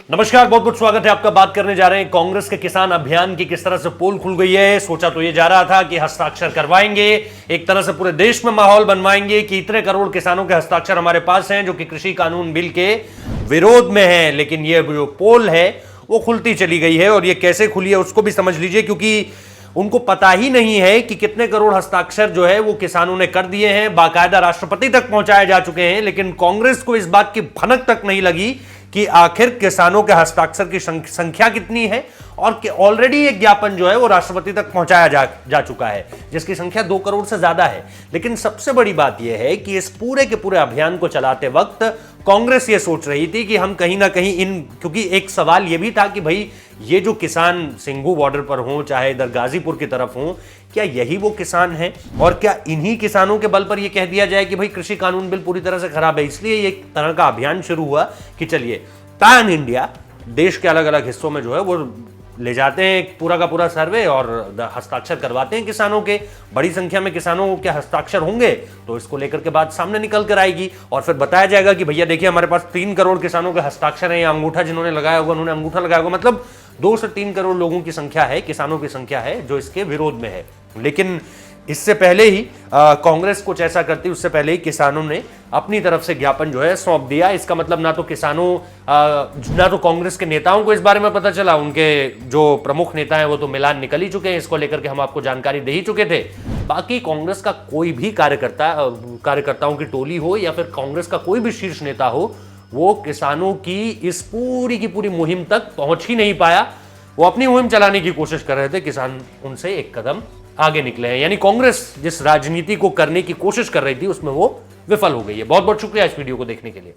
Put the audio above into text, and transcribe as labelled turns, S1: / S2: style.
S1: नमस्कार, बहुत बहुत स्वागत है आपका। बात करने जा रहे हैं कांग्रेस के किसान अभियान की किस तरह से पोल खुल गई है। सोचा तो ये जा रहा था कि हस्ताक्षर करवाएंगे, एक तरह से पूरे देश में माहौल बनवाएंगे कि इतने करोड़ किसानों के हस्ताक्षर हमारे पास हैं जो कि कृषि कानून बिल के विरोध में हैं। लेकिन ये जो पोल है वो खुलती चली गई है, और ये कैसे खुली है उसको भी समझ लीजिए, क्योंकि उनको पता ही नहीं है कि कितने करोड़ हस्ताक्षर जो है वो किसानों ने कर दिए हैं, बाकायदा राष्ट्रपति तक पहुंचाए जा चुके हैं। लेकिन कांग्रेस को इस बात की भनक तक नहीं लगी कि आखिर किसानों के हस्ताक्षर की संख्या कितनी है, और कि ऑलरेडी एक ज्ञापन जो है वो राष्ट्रपति तक पहुंचाया जा चुका है जिसकी संख्या 2 करोड़ से ज्यादा है। लेकिन सबसे बड़ी बात यह है कि इस पूरे के पूरे अभियान को चलाते वक्त कांग्रेस ये सोच रही थी कि हम कहीं ना कहीं क्योंकि एक सवाल यह भी था कि भाई ये जो किसान सिंघू बॉर्डर पर हों चाहे इधर गाजीपुर की तरफ हों, क्या यही वो किसान हैं, और क्या इन्हीं किसानों के बल पर यह कह दिया जाए कि भाई कृषि कानून बिल पूरी तरह से खराब है। इसलिए एक तरह का अभियान शुरू हुआ कि चलिए पैन इंडिया देश के अलग अलग हिस्सों में जो है वो ले जाते हैं पूरा का पूरा सर्वे और हस्ताक्षर करवाते हैं किसानों के। बड़ी संख्या में किसानों के हस्ताक्षर होंगे तो इसको लेकर के बात सामने निकल कर आएगी, और फिर बताया जाएगा कि भैया देखिए हमारे पास 3 करोड़ किसानों के हस्ताक्षर हैं, या अंगूठा जिन्होंने लगाया होगा उन्होंने अंगूठा लगाया होगा, मतलब 2 से 3 करोड़ लोगों की संख्या है, किसानों की संख्या है जो इसके विरोध में है। लेकिन इससे पहले ही कांग्रेस कुछ ऐसा करती, उससे पहले ही किसानों ने अपनी तरफ से ज्ञापन जो है सौंप दिया। इसका मतलब ना तो कांग्रेस के नेताओं को इस बारे में पता चला, उनके जो प्रमुख नेता हैं वो तो मिलान निकल ही चुके हैं, इसको लेकर के हम आपको जानकारी दे ही चुके थे। बाकी कांग्रेस का कोई भी कार्यकर्ताओं की टोली हो या फिर कांग्रेस का कोई भी शीर्ष नेता हो, वो किसानों की इस पूरी की पूरी मुहिम तक पहुंच ही नहीं पाया। वो अपनी मुहिम चलाने की कोशिश कर रहे थे, किसान उनसे एक कदम आगे निकले हैं। यानी कांग्रेस जिस राजनीति को करने की कोशिश कर रही थी उसमें वो विफल हो गई है। बहुत बहुत शुक्रिया इस वीडियो को देखने के लिए।